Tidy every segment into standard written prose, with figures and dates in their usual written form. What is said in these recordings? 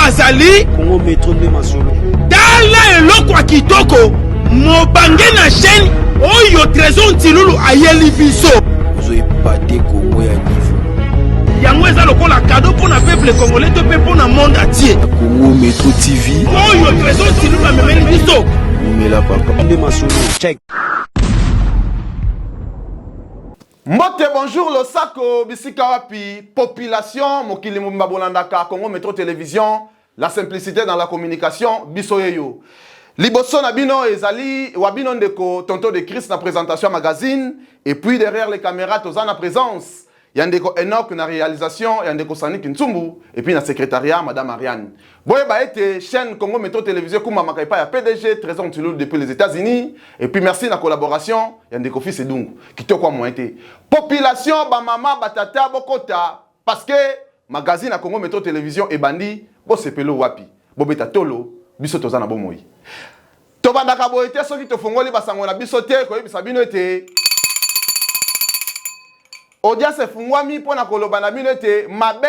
azali Congo Métro de Masolo. tala eloko ya kitoko mobange na chaîne oyo trésor ntilulu ayeli biso Vous avez pâté Congo ya niveau. yango eza lokola cadeau pour na peuple congolais to pe pour na monde entier Congo Métro TV. oyo trésor ntilulu amemeli biso Numela papa. De Masolo. Check. Mbote bonjour Losako bisika wapi population mokili mobimba bolandaka Congo Métro Télévision, la simplicité dans la communication biso yeyo. Liboso na bino ezali wabino ndeko tonto de Christ na présentation magazine et puis derrière les caméras tozana na présence yandeko Enoch na réalisation yandeko Sanik Ntsumbu et puis na secrétariat madame Ariane. Boye ba été chaîne Congo Métro Télévision kuma makaipa ya PDG Trésor Ntilulu depuis les États-Unis et puis merci na collaboration yandeko fils Edungu kitoko mo été. Population ba mama batata bokota parce que magazine à Congo Métro Télévision et bandi bo sepelo wapi bo beta tolo biso tozana bomoi. Tobandaka boye te soki tofongoli basango na biso te koyebisa bino ete audience fungwami pona koloba na bino ete mabe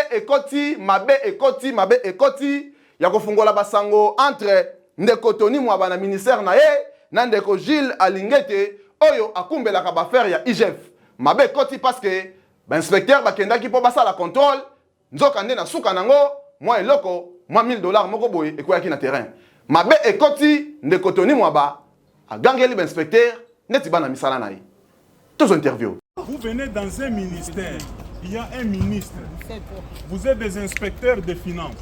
ekoti ya kofungola basango entre ndeko Tony Mwaba na ministère na ye na ndeko Gilles Alingete oyo akumbelaka baaffaire ya IGF. Mabe ekoti parce que inspecteur bakendaki po basala contrôle nzoka nde na suka nango mwa eloko mwa $1000 moko boye ekoyaki na terrain. Mabe ekoti ndeko Tony Mwaba agangeli inspecteur neti bana misala na ye. Tous interview. Vous venez dans un ministère, il y a un ministre, vous êtes des inspecteurs de finances,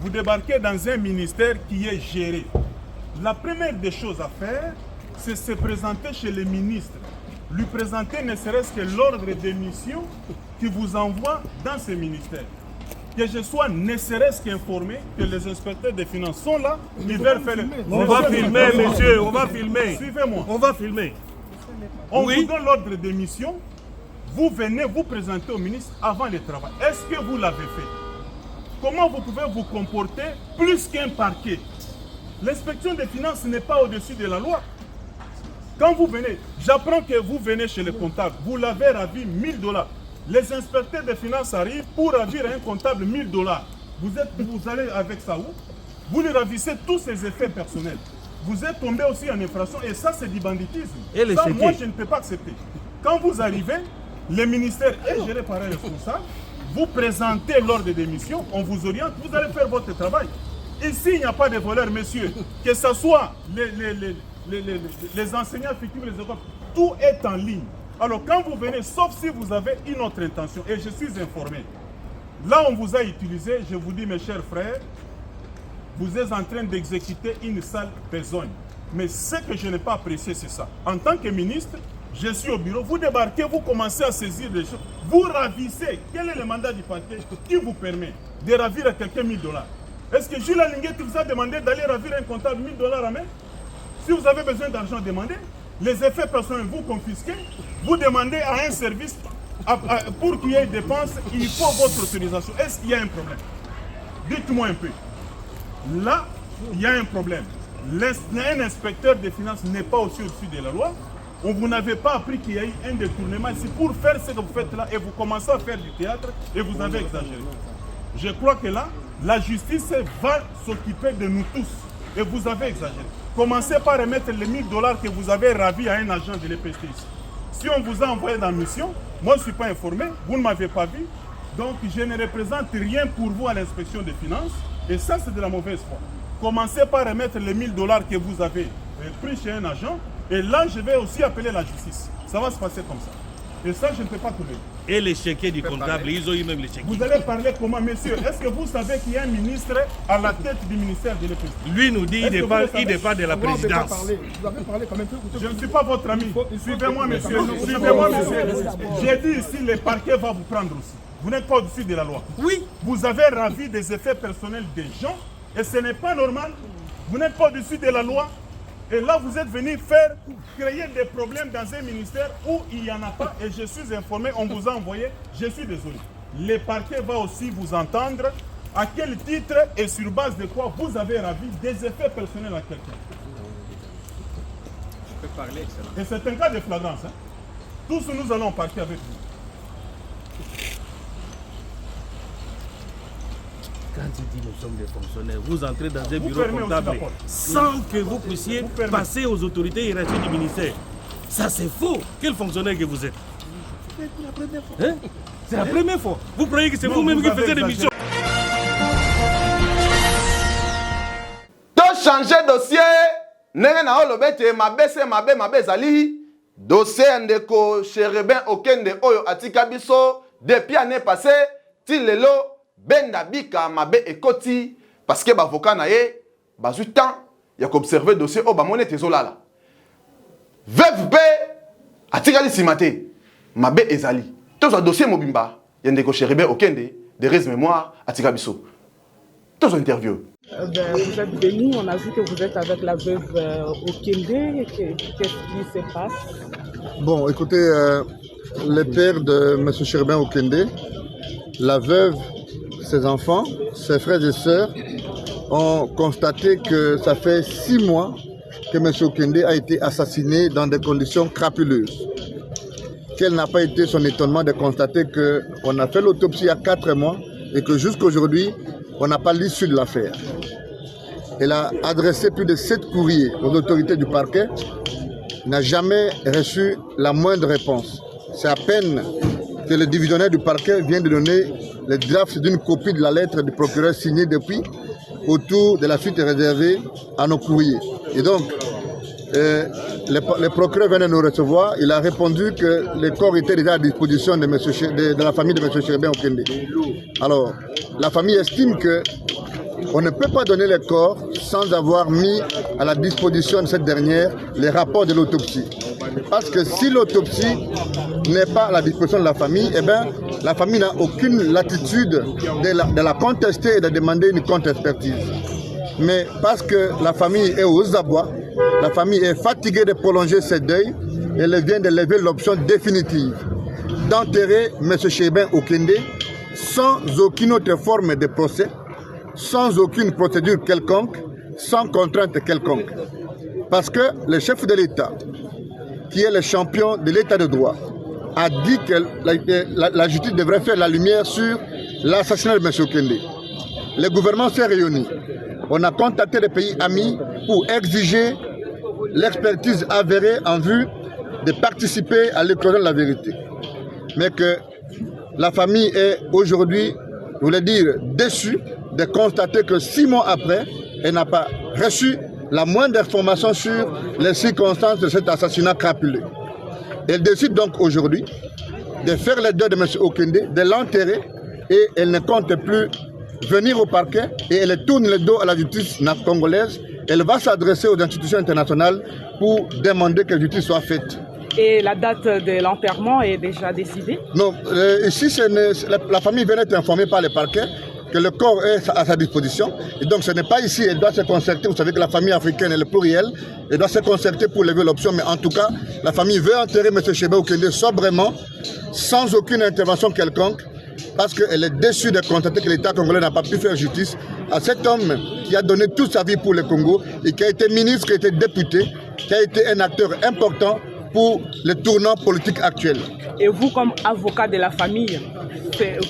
vous débarquez dans un ministère qui est géré. La première des choses à faire, c'est se présenter chez le ministre, lui présenter ne serait-ce que l'ordre de mission qui vous envoie dans ce ministère. Que je sois ne serait-ce qu'informé que les inspecteurs des finances sont là, ils veulent faire le... On va filmer, monsieur, on va filmer. Suivez-moi. On va filmer. On vous donne l'ordre de mission, vous venez vous présenter au ministre avant le travail. Est-ce que vous l'avez fait? Comment vous pouvez vous comporter plus qu'un parquet? L'inspection des finances n'est pas au-dessus de la loi. Quand vous venez, j'apprends que vous venez chez le comptable, vous l'avez ravi $1000. Les inspecteurs des finances arrivent pour ravir un comptable $1000. Vous allez avec ça où? Vous lui ravissez tous ses effets personnels. Vous êtes tombé aussi en infraction et ça c'est du banditisme. Et ça, moi je ne peux pas accepter. Quand vous arrivez, le ministère est géré par un responsable, vous présentez l'ordre de mission, on vous oriente, vous allez faire votre travail. Ici il n'y a pas de voleurs, messieurs, que ce soit les enseignants fictifs, les écoles, tout est en ligne. Alors quand vous venez, sauf si vous avez une autre intention, et je suis informé, là on vous a utilisé, je vous dis mes chers frères, vous êtes en train d'exécuter une sale besogne. Mais ce que je n'ai pas apprécié, c'est ça. En tant que ministre, je suis au bureau, vous débarquez, vous commencez à saisir des choses. Vous ravissez. Quel est le mandat du parquet qui vous permet de ravir à quelqu'un $1000? Est-ce que Gilles Alingete vous a demandé d'aller ravir un comptable $1000 à main? Si vous avez besoin d'argent, demandez. Les effets personnels, vous confisquez. Vous demandez à un service, pour qu'il y ait des dépenses, il faut votre autorisation. Est-ce qu'il y a un problème? Dites-moi un peu. Là, il y a un problème. Un inspecteur des finances n'est pas aussi au-dessus de la loi. Vous n'avez pas appris qu'il y a eu un détournement ici pour faire ce que vous faites là et vous commencez à faire du théâtre et vous avez exagéré. Je crois que là, la justice va s'occuper de nous tous et vous avez exagéré. Commencez par remettre les $1000 que vous avez ravis à un agent de l'EPST ici. Si on vous a envoyé dans la mission, moi je ne suis pas informé, vous ne m'avez pas vu, donc je ne représente rien pour vous à l'inspection des finances. Et ça, c'est de la mauvaise foi. Commencez par remettre les $1000 que vous avez pris chez un agent. Et là, je vais aussi appeler la justice. Ça va se passer comme ça. Et ça, je ne peux pas tolérer. Et les chéquiers du comptable, ils ont eu même les chéquiers. Vous allez parler comment, messieurs? Est-ce que vous savez qu'il y a un ministre à la tête du ministère de l'EPST? Lui nous dit qu'il dépend de la présidence. Vous avez parlé quand même. Je ne suis pas votre ami. Suivez-moi, messieurs. Suivez-moi, messieurs. J'ai dit ici, le parquet va vous prendre aussi. Vous n'êtes pas au-dessus de la loi. Oui. Vous avez ravi des effets personnels des gens et ce n'est pas normal. Vous n'êtes pas au-dessus de la loi. Et là, vous êtes venu créer des problèmes dans un ministère où il n'y en a pas. Et je suis informé, on vous a envoyé. Je suis désolé. Le parquet va aussi vous entendre. À quel titre et sur base de quoi vous avez ravi des effets personnels à quelqu'un? Je peux parler, excellent. Et c'est un cas de flagrance. Hein? Tous nous allons partir avec vous. dit nous sommes des fonctionnaires. Vous entrez dans un bureau fermez aussi comptable la porte. sans que vous puissiez fermez. passer aux autorités hiérarchiques du ministère. Ça c'est faux. Quel fonctionnaire que vous êtes? Hein? C'est la première fois. Vous croyez que c'est Non, vous-même vous qui avez faites des exagéré. missions? To changer dossier ndenge na oloba ete mabe se mabe ezali dossier ndeko Cherubin Okende oyo atika biso depuis année passée ti lelo benda bika mabe ekoti parce que bavocat na ye bazwi temps ya koobserve dossier oyo bamoni ete ezolala veuve mpe atikali nsima te mabe ezali tozwa dossier mobimba ya ndeko Cherubin Okende de res mémoire atika biso tozwa interview. Vous êtes venu, on a vu que vous êtes avec la veuve Okende. Qu'est-ce qui se passe? Bon, écoutez, le père de M. Cherubin Okende, la veuve, ses enfants, ses frères et sœurs ont constaté que ça fait 6 mois que M. Okende a été assassiné dans des conditions crapuleuses. Quel n'a pas été son étonnement de constater qu'on a fait l'autopsie il y a 4 mois et que jusqu'à aujourd'hui, on n'a pas l'issue de l'affaire. Elle a adressé plus de 7 courriers aux autorités du parquet. Il n'a jamais reçu la moindre réponse. C'est à peine que le divisionnaire du parquet vient de donner le draft d'une copie de la lettre du procureur signée depuis autour de la suite réservée à nos courriers. Et donc, le procureur vient de nous recevoir. Il a répondu que les corps étaient déjà à disposition de la famille de M. Cherubin Okende. Alors, la famille estime que on ne peut pas donner les corps sans avoir mis à la disposition de cette dernière les rapports de l'autopsie. Parce que si l'autopsie n'est pas à la disposition de la famille, eh bien, la famille n'a aucune latitude de la contester et de demander une contre-expertise. Mais parce que la famille est aux abois, la famille est fatiguée de prolonger ses deuils, elle vient de lever l'option définitive d'enterrer M. Cherubin Okende sans aucune autre forme de procès, sans aucune procédure quelconque, sans contrainte quelconque. Parce que le chef de l'État, qui est le champion de l'État de droit, a dit que la justice devrait faire la lumière sur l'assassinat de M. Okende. Le gouvernement s'est réuni. On a contacté les pays amis pour exiger l'expertise avérée en vue de participer à l'éclosion de la vérité. Mais que la famille est aujourd'hui, je voulais dire, déçue de constater que 6 mois après, elle n'a pas reçu la moindre information sur les circonstances de cet assassinat crapuleux. Elle décide donc aujourd'hui de faire le deuil de M. Okende, de l'enterrer, et elle ne compte plus venir au parquet et elle tourne le dos à la justice congolaise. Elle va s'adresser aux institutions internationales pour demander que la justice soit faite. Et la date de l'enterrement est déjà décidée? Non, ici la famille vient d'être informée par le parquet que le corps est à sa disposition. Et donc ce n'est pas ici, elle doit se concerter. Vous savez que la famille africaine est le pluriel. Elle doit se concerter pour lever l'option. Mais en tout cas, la famille veut enterrer M. Cherubin Okende sobrement, sans aucune intervention quelconque, parce qu'elle est déçue de constater que l'État congolais n'a pas pu faire justice à cet homme qui a donné toute sa vie pour le Congo et qui a été ministre, qui a été député, qui a été un acteur important pour le tournant politique actuel. Et vous, comme avocat de la famille,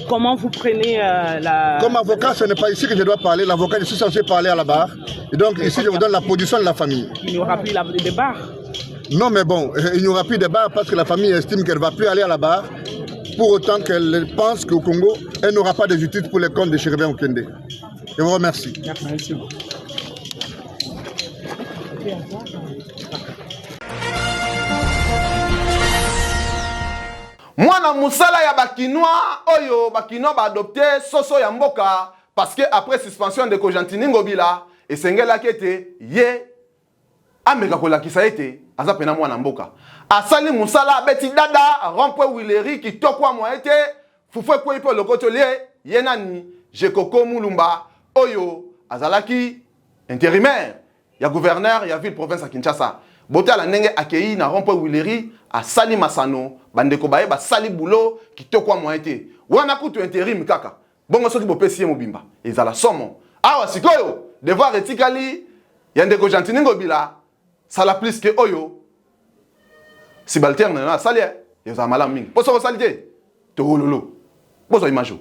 comment vous prenez la... Comme avocat, ce n'est pas ici que je dois parler. L'avocat, je suis censé parler à la barre. Et donc ici, je vous donne la position de la famille. Il n'y aura plus de barre? Non, mais bon, il n'y aura plus de barre parce que la famille estime qu'elle ne va plus aller à la barre, pour autant qu'elle pense qu'au Congo, elle n'aura pas de justice pour les comptes de Cherubin Okende. Je vous remercie. Merci. Mwana musala ya bakinois oyo bakinois ba adopté soso ya mboka parce que après suspension de Kojantini Ngobila esengela kete ye ameka kolakisa ete aza pena mwana mboka asali musala beti dada rompwe wileri kitokwa mwa ete fufwe kwa ipo lokoto lie ye nani Jekoko Mulumba oyo azalaki intérimaire ya gouverneur ya ville province ya Kinshasa botala ndenge akei na rompwe wileri asali masano bandeko baye basali bulo kitokwa mwa ete wana kutu intérim kaka bongo soki bopesi ye mobimba ezala somo awa sikoyo devoir etikali ya ndeko Jantini Ngobila sala plus que oyo subalterne na sali ezala malamu mingi poso kosali te tololo bozo imajo.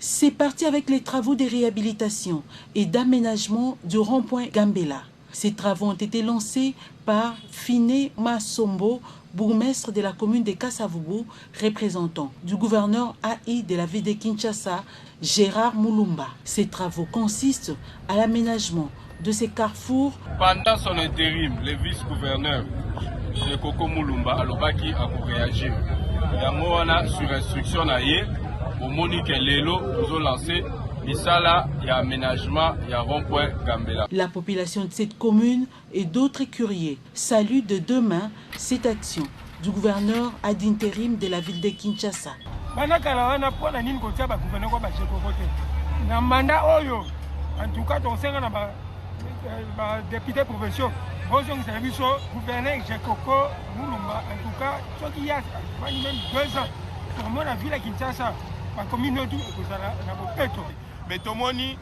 C'est parti avec les travaux de réhabilitation et d'aménagement du rond-point Gambela. Ces travaux ont été lancés par Fine Masombo, bourgmestre de la commune de Kasavubu, représentant du gouverneur AI de la ville de Kinshasa, Gérard Mulumba. Ces travaux consistent à l'aménagement de ces carrefours. Pendant son intérim, le vice-gouverneur de Koko Mulumba Alobaki a réagi. Yangoana sur instruction naie, au Monique Lelo, nous ont lancé Misala, il y a aménagement, il y a rond-point Gambela. La population de cette commune et d'autres curieux saluent de deux mains cette action du gouverneur ad intérim de la ville de Kinshasa. Député provincial, bonjour, gouverneur Jekoko Mulumba, en tout cas, ce qui y a même 2 ans, pour moi, la ville de Kinshasa, la commune de Péto. Mais Tomoni,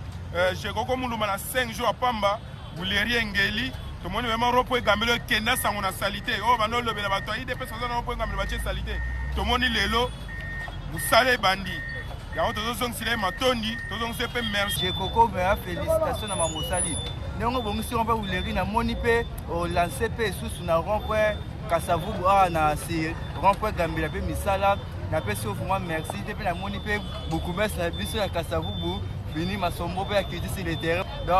Jekoko Mulumba, 5 jours à Pamba, vous l'avez ngeli, Tomoni, vraiment, repos Gambelo, Kenda, ça, on a salité. Oh, maintenant, le Bélabato, il dépêche, on a repos Gambelo, salité. Tomoni, Lelo, vous salez bandit. Il y a autre chose qui est Matondi, tout le monde se fait merci. Jekoko, félicitations à Mamosali. Nous bongi si on va ouleri na moni pe o lancer pe sous na rond-point Kasavubu na si rond-point Gambela pe misala na pe so vraiment merci depuis na moni pe beaucoup merci na biso na Kasavubu Fini Masombo pe akiti sur le terrain donc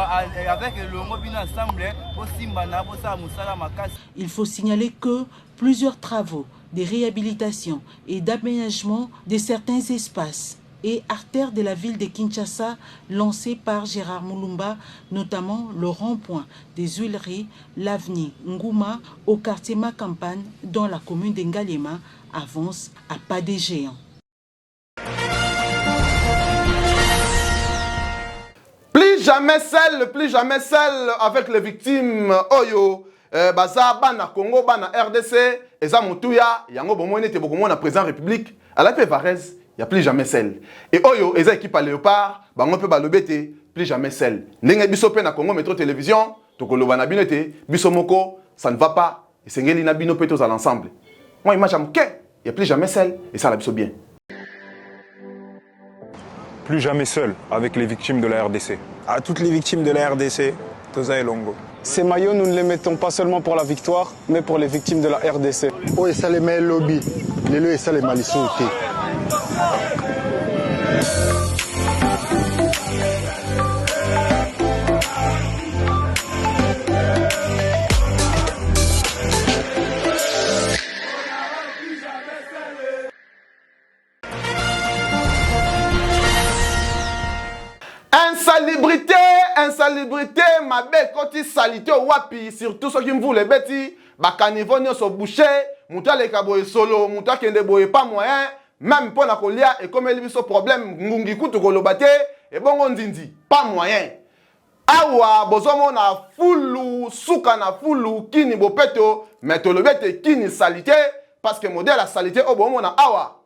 avec le longo bien ensemble pour simba na pour ça musala makasi. Il faut signaler que plusieurs travaux de réhabilitation et d'aménagement de certains espaces et artères de la ville de Kinshasa lancés par Gérard Mulumba, notamment le rond-point des Huileries, l'avenue Ngouma au quartier Makampane dans la commune d'Ngalema avance à pas des géants. Plus jamais seul avec les victimes Oyo, Baza, Bana Congo, Bana RDC, Eza Moutouya, Yango Bomone, Tebokomo, na président République, à la paix Varese. Il n'y a plus jamais celle. Et Oyo, les équipes à Léopard, on peut balobéter, plus jamais celle. N'engue bisope na Congo Métro Télévision, tokolo banabinete, bisomoko, ça ne va pas. Et c'est ngeli na bino petos à l'ensemble. Moi, imagine que il n'y a plus jamais celle et ça la biso bien. Plus jamais seul avec les victimes de la RDC. À toutes les victimes de la RDC, Toza et Longo. Ces maillots, nous ne les mettons pas seulement pour la victoire, mais pour les victimes de la RDC. Oh, et ça les met lobby. Les lois et ça les malissons. Insalubrité, ma belle, quand il salité au wapi, surtout ceux qui me voulaient bêtis, bakanivonio so bouché, mouta les kaboye solo, mouta kende boye pas moyen, même pour la colia, et comme il y a ce problème, ngungi kutu kolobate, et bon on dindi, pas moyen. Awa, bozomo na fulu, souka na fulu, kini bopeto, mais to le bête kini salité, parce que modèle la salité, au bon na awa,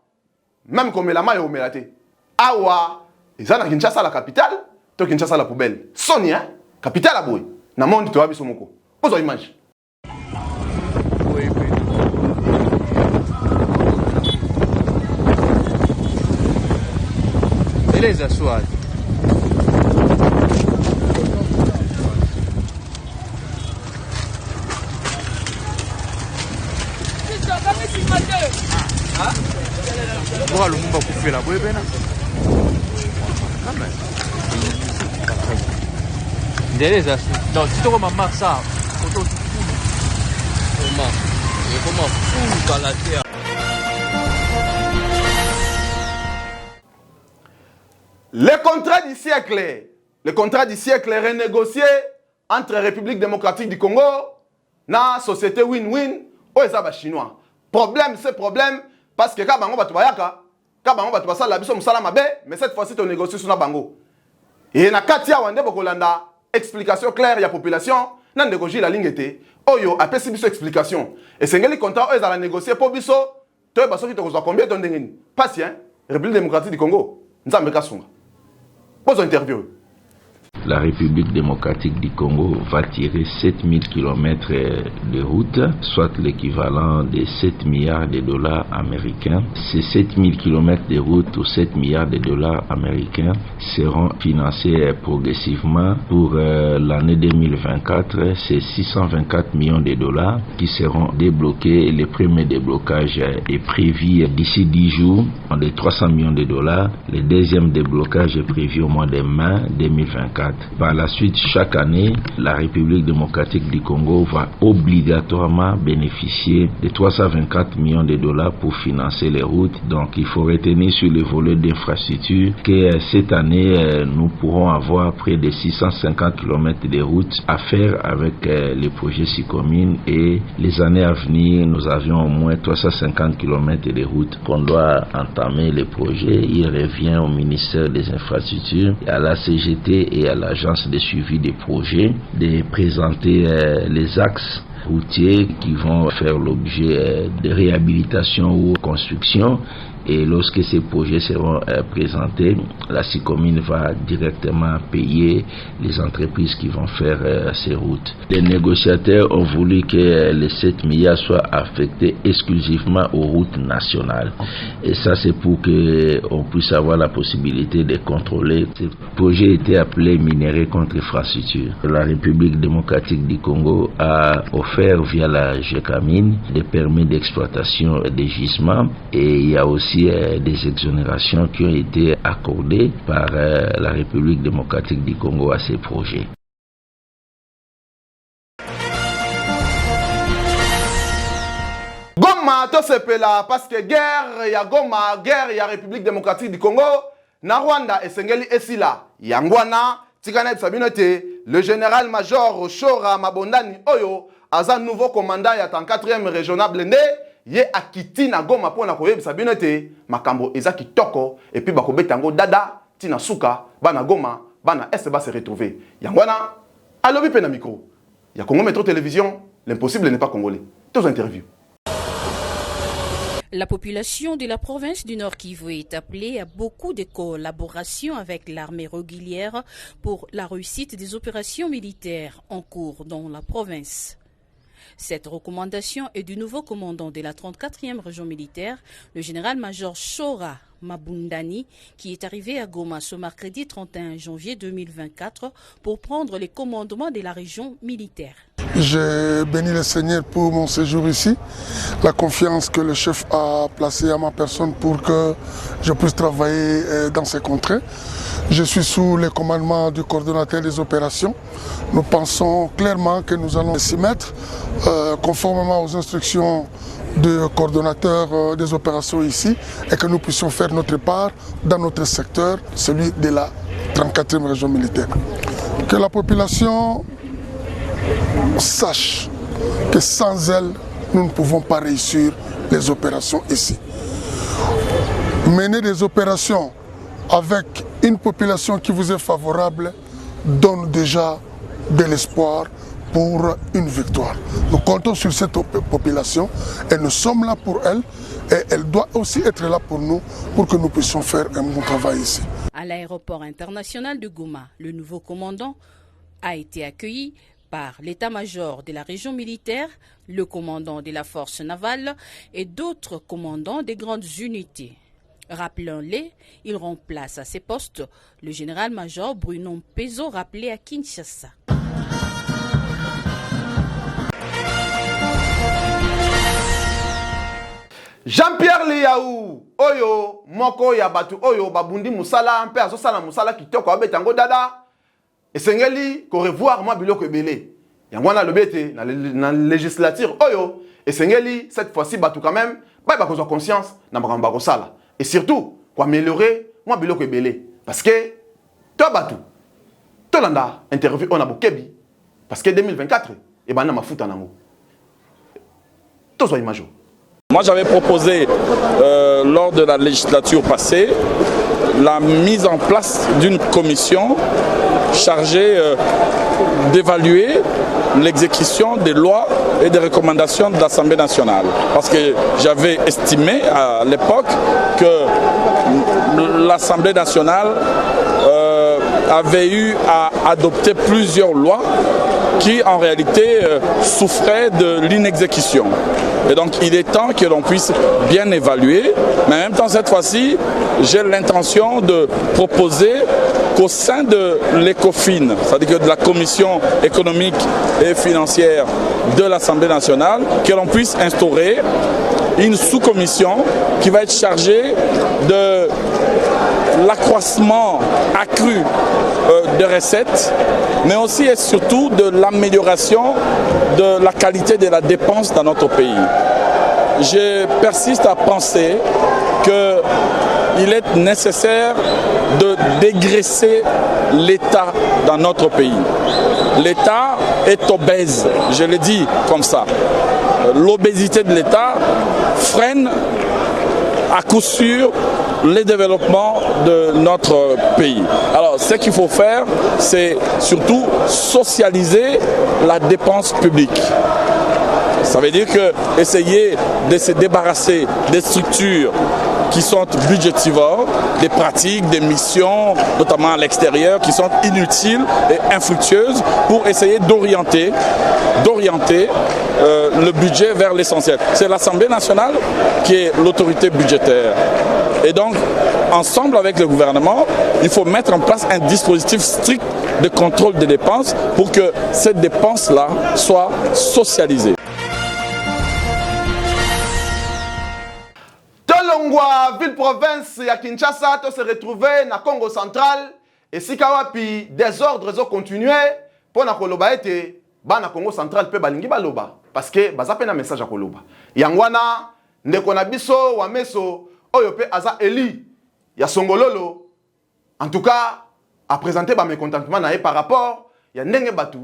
même comme la maille au melate. Awa, ils ont Kinshasa la capitale, to Kinshasa la poubelle. Sonia, capitale à boy. Na monde to abiso moko. Ozo image. Beleza, suave. Bora Lumumba kufela boye bena. Beleza, non, si tu remarques ça, comment fou dans la terre. Le contrat du siècle renégocié entre République démocratique du Congo na société win-win aux chinois. Problème, c'est problème parce que quand bango batu bayaka, quand bango batu basala biso musala mabe, mais cette fois-ci tu négocies sur na bango. Et na katia wande bokolanda explication claire ya population na ndégoji la ligne était oyo apesi biso explication. Et c'est ngeli contrat oyo za négocier pour biso to baso ki to kozwa combien ton ndengeni. Patient, République démocratique du Congo, nzambe kasunga. Pose interview. la République démocratique du Congo va tirer 7000 km de route, soit l'équivalent de 7 milliards de dollars américains. Ces 7000 km de route ou 7 milliards de dollars américains seront financés progressivement. Pour l'année 2024, c'est 624 millions de dollars qui seront débloqués. Le premier déblocage est prévu d'ici 10 jours de 300 millions de dollars. Le deuxième déblocage est prévu au mois de mai 2024. Par la suite, chaque année, la République démocratique du Congo va obligatoirement bénéficier de 324 millions de dollars pour financer les routes. Donc il faut retenir sur le volet d'infrastructure que cette année, nous pourrons avoir près de 650 km de routes à faire avec les projets SICOMIN, et les années à venir, nous avions au moins 350 km de routes qu'on doit entamer les projets. Il revient au ministère des Infrastructures, à la CGT et à l'agence de suivi des projets de présenter les axes routiers qui vont faire l'objet de réhabilitation ou construction. Et lorsque ces projets seront présentés, la SICOMIN va directement payer les entreprises qui vont faire ces routes. Les négociateurs ont voulu que les 7 milliards soient affectés exclusivement aux routes nationales. Et ça, c'est pour qu'on puisse avoir la possibilité de contrôler. Ce projet était appelé minerai contre infrastructure. La République démocratique du Congo a offert via la GECAMIN des permis d'exploitation des gisements, et il y a aussi des exonérations qui ont été accordées par la République démocratique du Congo à ces projets. Goma to sepela parce que guerre ya Goma, guerre ya République démocratique du Congo, na Rwanda esengeli esila. Yangwana tikana sabinote, le général-major Shora Mabondani Oyo aza nouveau commandant ya 34e régional blindé. Ye akiti na Goma pona koyebisa bino te makambo eza kitoko, et puis bakobeta ngo dada tina suka bana Goma bana est ba se retrouver. Yangwana alobi pe na micro ya Congo Métro Télévision, l'impossible n'est pas congolais. Tous interviews. La population de la province du Nord Kivu est appelée à beaucoup de collaboration avec l'armée régulière pour la réussite des opérations militaires en cours dans la province. Cette recommandation est du nouveau commandant de la 34e région militaire, le général-major Shora Mabundani, qui est arrivé à Goma ce mercredi 31 janvier 2024 pour prendre les commandements de la région militaire. Je bénis le Seigneur pour mon séjour ici, la confiance que le chef a placée à ma personne pour que je puisse travailler dans ces contrées. Je suis sous le commandement du coordonnateur des opérations. Nous pensons clairement que nous allons s'y mettre conformément aux instructions du coordonnateur des opérations ici, et que nous puissions faire notre part dans notre secteur, celui de la 34e région militaire. Que la population sache que sans elle, nous ne pouvons pas réussir les opérations ici. Mener des opérations avec une population qui vous est favorable donne déjà de l'espoir pour une victoire. Nous comptons sur cette population et nous sommes là pour elle, et elle doit aussi être là pour nous pour que nous puissions faire un bon travail ici. À l'aéroport international de Goma, le nouveau commandant a été accueilli par l'état-major de la région militaire, le commandant de la force navale et d'autres commandants des grandes unités. Rappelons-les, il remplace à ces postes le général-major Bruno Pezo, rappelé à Kinshasa. Jean-Pierre Liaou, Oyo, Moko Yabatu, Oyo, Babundi Moussala, Mpe Azosala Moussala qui toko abetango dada. Et Sengeli, ko revoir moi biloko ebele. Yangwana lobete na législature Oyo. Et Sengeli, cette fois-ci, Batu quand même, ba kozwa conscience na bakamba kosala. Et surtout, pour améliorer moi biloko ebele. Parce que, toi Batu, Tolanda interview on a Bokebi. Parce que 2024, et ben na mafuta nango. Tozo imajo. Moi, j'avais proposé, lors de la législature passée, la mise en place d'une commission chargée d'évaluer l'exécution des lois et des recommandations de l'Assemblée nationale. Parce que j'avais estimé à l'époque que l'Assemblée nationale avait eu à adopté plusieurs lois qui en réalité souffraient de l'inexécution. Et donc il est temps que l'on puisse bien évaluer, mais en même temps cette fois-ci, j'ai l'intention de proposer qu'au sein de l'ECOFIN, c'est-à-dire que de la Commission économique et financière de l'Assemblée nationale, que l'on puisse instaurer une sous-commission qui va être chargée de l'accroissement accru de recettes, mais aussi et surtout de l'amélioration de la qualité de la dépense dans notre pays. Je persiste à penser qu'il est nécessaire de dégraisser l'État dans notre pays. L'État est obèse, je le dis comme ça. L'obésité de l'État freine à coup sûr le développement de notre pays. Alors, ce qu'il faut faire, c'est surtout socialiser la dépense publique. Ça veut dire que essayer de se débarrasser des structures qui sont budgétivores, des pratiques, des missions, notamment à l'extérieur, qui sont inutiles et infructueuses pour essayer d'orienter le budget vers l'essentiel. C'est l'Assemblée nationale qui est l'autorité budgétaire. Et donc, ensemble avec le gouvernement, il faut mettre en place un dispositif strict de contrôle des dépenses pour que cette dépense-là soit socialisée. Tolongwa, ville-province à Kinshasa, se retrouver na Congo central et si kawapi désordres ont continué pour na koloba ete bana Congo central pe balingi baloba parce que baza pe na message à koloba. Yangwana ndeko na biso wa meso oyo pe aza eli ya Songololo en tout cas a présenté ba mécontentement na par rapport ya ndenge batu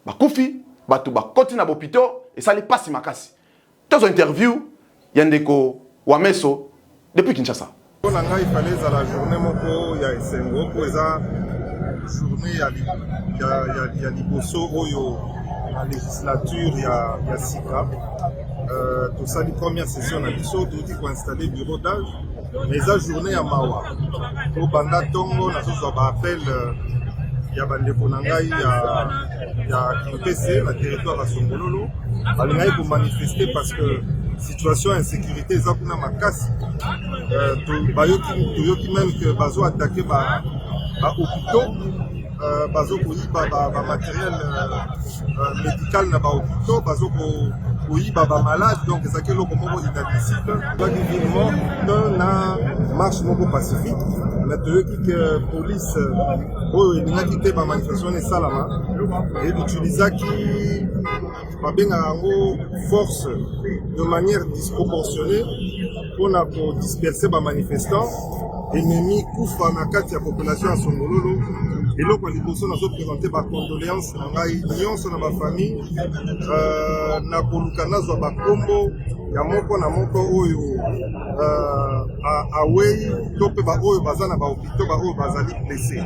bakufi batu bakoti na bopito et ça li pasi makasi. Dans une interview yandeko Wameso depuis Kinshasa. Il fallait la journée moko ya esengo pour eza journée ya liboso oyo la législature ya sika tout ça la première session na biso tout ko installer bureau d'âge mais eza journée ya mawa pour banda tongo na so ba appel ya bandeko na ngai ya KPC na territoire ya Songololo balingai pour manifester parce que situation insécurité eza kuna makasi toyoki même que bazo attaquer ba hôpitaux bazo koyiba ba matériel médical na ba hôpitaux bazo koyiba ba malade donc ezaki eloko moko inadmissible toki vivement na marche moko pacifique mais toyoki que police oyo elingaki te ba manifestation esalama et utilisaki babengaka yango force de manière disproportionnée pour disperser les manifestants et même kufa na kati ya population ya Songololo et là quand liboso na zo présenter ba condoléances na ngai nyonso na ba famille na koluka nazwa ba kombo ya moko na moko oyo awei to pe ba oyo baza na ba hôpitaux ba oyo bazali blessés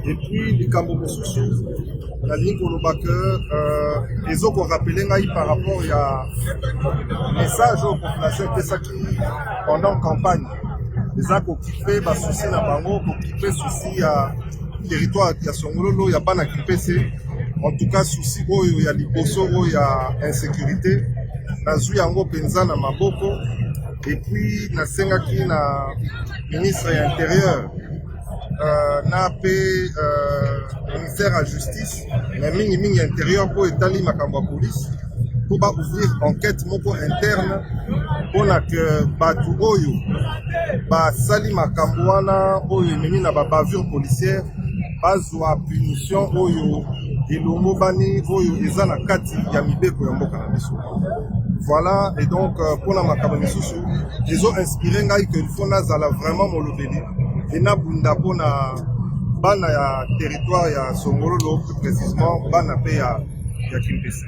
et puis likambo mosusu la ligne koloba que les autres rappelé ngai par rapport à message aux populations que ça qui pendant campagne les a occupé ba souci na bango occupé souci à territoire ya Songololo ya bana KPC en tout cas souci oyo ya liboso oyo ya insécurité nazwi yango penza na maboko et puis nasengaki na ministre ya intérieur na pe ministère à justice na mingi intérieur pour étaler makambo ya police pour ba ouvrir enquête moko interne pona que batu oyo ba sali makambo wana oyo ememi na ba bavure policière bazwa punition oyo elongo bani oyo eza na kati ya mibeko ya mboka na biso. Voilà, et donc pour la makambo misusu ils ont inspiré ngai que il faut nazala vraiment molobeli et na bunda pona bana ya territoire ya Songololo plus précisément bana pe ya Kimpese.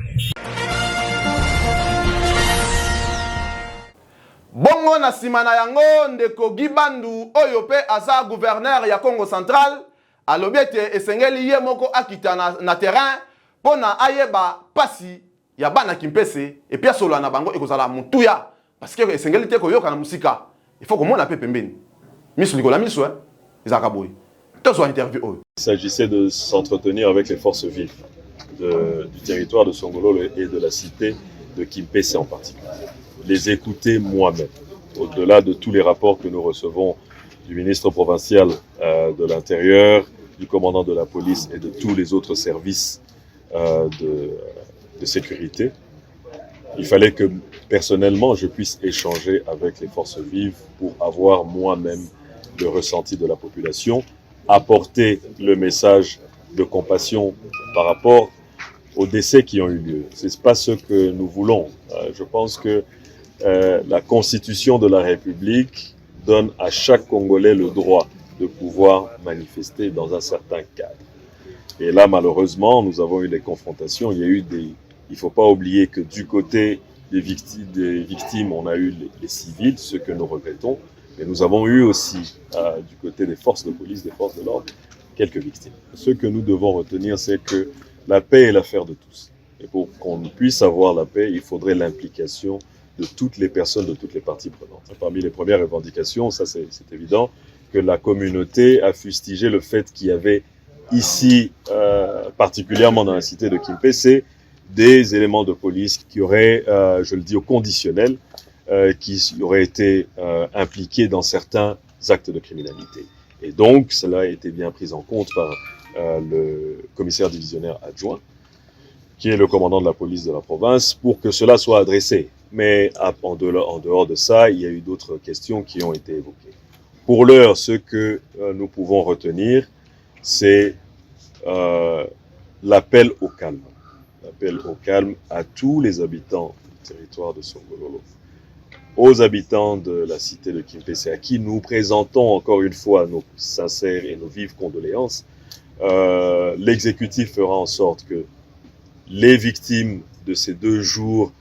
Bongo na simana yango ndeko Gibandu oyo pe aza gouverneur ya Congo central alobi ete esengeli ye moko akita na terrain pona ayeba pasi ya bana Kimpese et puis solo na bango ekozala mutuya parce que esengeli te koyoka na musika il faut komona pe pembeni miso likola miso ezaka boy Il s'agissait de s'entretenir avec les forces vives du territoire de Songolo et de la cité de Kimpese en particulier. Les écouter moi-même, au-delà de tous les rapports que nous recevons du ministre provincial de l'Intérieur, du commandant de la police et de tous les autres services de sécurité. Il fallait que personnellement je puisse échanger avec les forces vives pour avoir moi-même le ressenti de la population, apporter le message de compassion par rapport aux décès qui ont eu lieu. Ce n'est pas ce que nous voulons. Je pense que la Constitution de la République donne à chaque Congolais le droit de pouvoir manifester dans un certain cadre. Et là, malheureusement, nous avons eu des confrontations. Il ne faut pas oublier que du côté des victimes, on a eu les civils, ce que nous regrettons. Mais nous avons eu aussi, du côté des forces de police, des forces de l'ordre, quelques victimes. Ce que nous devons retenir, c'est que la paix est l'affaire de tous. Et pour qu'on puisse avoir la paix, il faudrait l'implication de toutes les personnes, de toutes les parties prenantes. Parmi les premières revendications, ça c'est évident, que la communauté a fustigé le fait qu'il y avait ici, particulièrement dans la cité de Kimpese, des éléments de police qui auraient, je le dis au conditionnel, qui auraient été impliqués dans certains actes de criminalité. Et donc, cela a été bien pris en compte par le commissaire divisionnaire adjoint, qui est le commandant de la police de la province, pour que cela soit adressé. Mais en dehors de ça, il y a eu d'autres questions qui ont été évoquées. Pour l'heure, ce que nous pouvons retenir, c'est l'appel au calme. L'appel au calme à tous les habitants du territoire de Songololo, aux habitants de la cité de Kimpese, à qui nous présentons encore une fois nos sincères et nos vives condoléances. L'exécutif fera en sorte que les victimes de ces 2 jours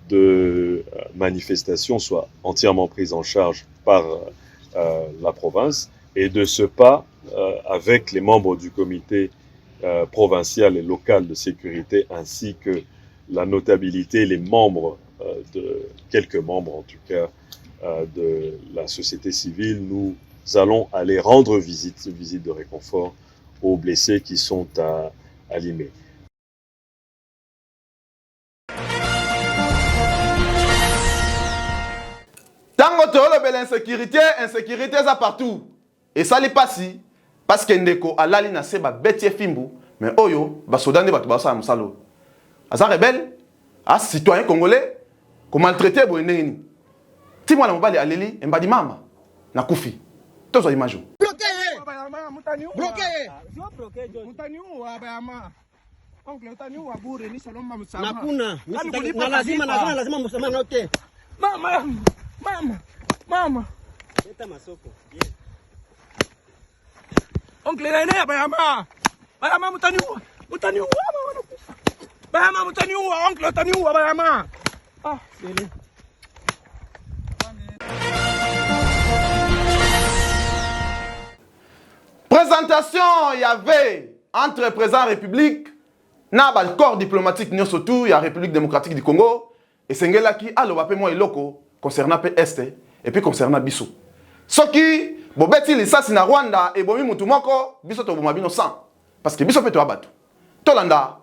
de manifestation soient entièrement prises en charge par la province, et de ce pas, avec les membres du comité provincial et local de sécurité, ainsi que la notabilité, les membres quelques membres en tout cas de la société civile, nous allons aller rendre une visite de réconfort aux blessés qui sont à Limé. Tango tolobela l'insécurité, insécurité ça partout. Et ça li passi parce que ndeko alali na se ba betie fimbu, mais oyo ba sodande ba ba sa musalo. Asa rebelle, as citoyen congolais, ko maltraiter bo neni. Ti mwana mobali aleli embadi mama na kufi. Tozo image. Bloqué. Mutani wa bayama. Oncle utani wa bure ni saloma msama. Nakuna. Na lazima msama note. Mama. Leta masoko. Oncle nene bayama. Bayama mutani wa. Bayama mutani wa oncle utani wa bayama. Ah, dele. Présentation, il y avait entre président République, na ba corps diplomatique n'y surtout, il y a République démocratique du Congo et Sengela qui a le wapé moi iloko concernant PST et puis concernant Bissou. Ce qui bobeti lisasi na Rwanda et bomi mutu moko biso to boma bino sang parce que biso pe to abatu. Tolanda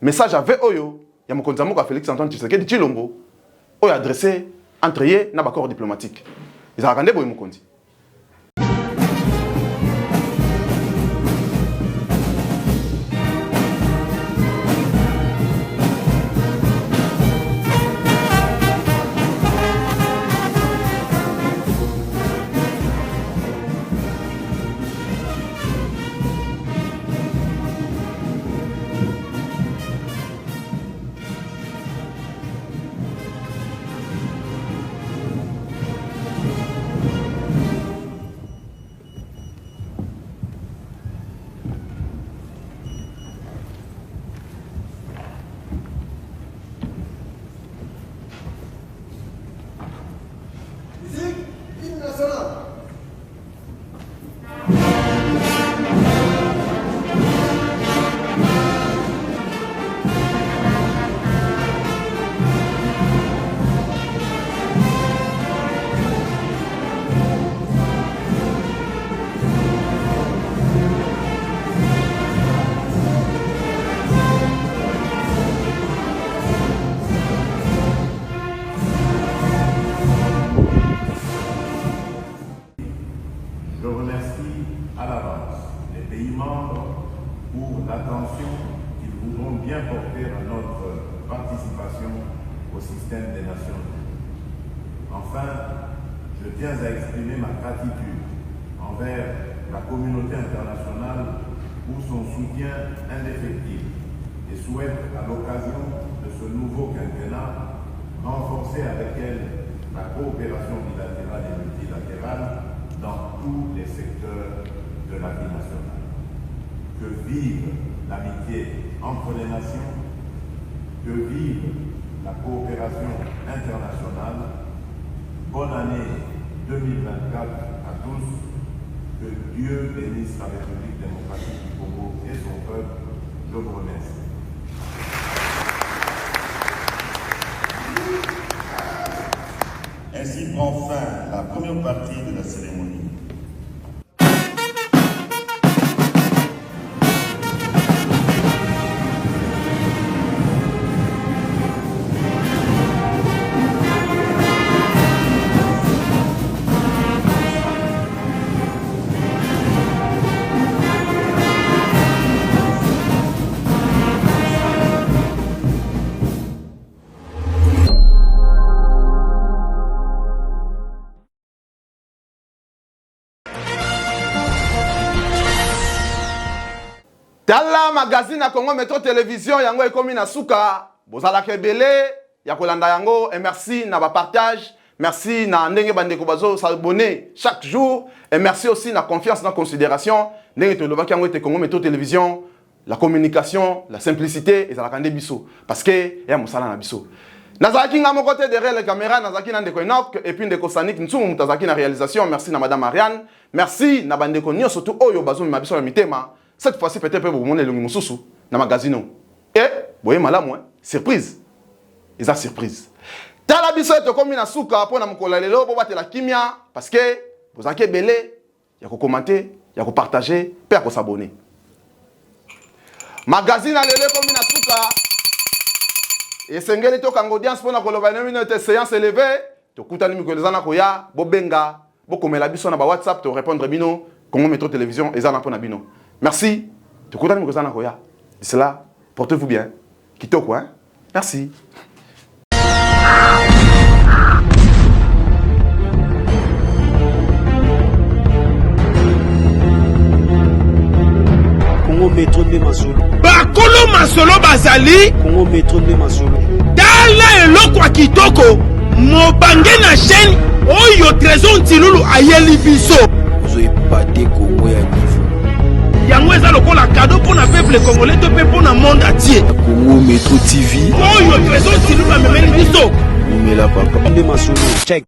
message avec Oyo, ya mokonza moko Félix Antoine Tshisekedi Tshilombo, oyo adressé entre ye na ba corps diplomatique. Ils akande boy mokonzi. au système des Nations Unies. Enfin, je tiens à exprimer ma gratitude envers la communauté internationale pour son soutien indéfectible et souhaite à l'occasion de ce nouveau quinquennat renforcer avec elle la coopération bilatérale et multilatérale dans tous les secteurs de la vie nationale. Que vive l'amitié entre les nations, que vive la coopération internationale. Bonne année 2024 à tous. Que Dieu bénisse la République démocratique du Congo et son peuple. Je vous remercie. Ainsi prend fin la première partie de la cérémonie. Tala magazine à Congo Metro Télévision yango ekomi na suka bozala kebele ya kolanda yango et merci na ba partage, merci na ndenge bandeko bazo s'abonner chaque jour et merci aussi na confiance na considération ndenge to lobaki yango te Congo Metro Télévision, la communication, la simplicité et la kande biso parce que ya mosala na biso. Nazaki nga mon côté derrière la caméra, nazaki na ndeko Enoch et puis ndeko Sanik Ntsum mutazaki na réalisation, merci na madame Marianne, merci na bandeko nyo surtout oyo bazo ma biso na mitema. Cette fois-ci, peut-être que vous avez le sous dans le magazine. Et, vous voyez, madame, surprise. Ils ont surprise. Dans la biso, vous avez un souka pour vous avez la kimia parce que vous avez belé, il y a commenter, il y a partager, puis il y a s'abonner. Magazine, vous avez un souka. Et c'est un peu de audience pour la séance élevée. Tu as un peu de bobenga, beaucoup de biso na WhatsApp, tu répondre bino, Congo Metro Télévision, et ça n'a pas bino. Merci. Tu connais mon cousin Nakoya. D'ici là, portez-vous bien. Quittez au coin. Merci. Congo Metro de Masolo. Bakolo Masolo Bazali. Congo Metro de Masolo. Dala eloko wa kitoko. Mobange na chaîne. Oyo trésor Ntilulu ayeli biso. Vous avez pas de Congo ya niveau. Yango eza lokola cadeau pour le peuple congolais to pour le monde entier. Congo Metro TV. Oyo trésor Ntilulu amemeli biso. Numela papa. De Masolo. Check.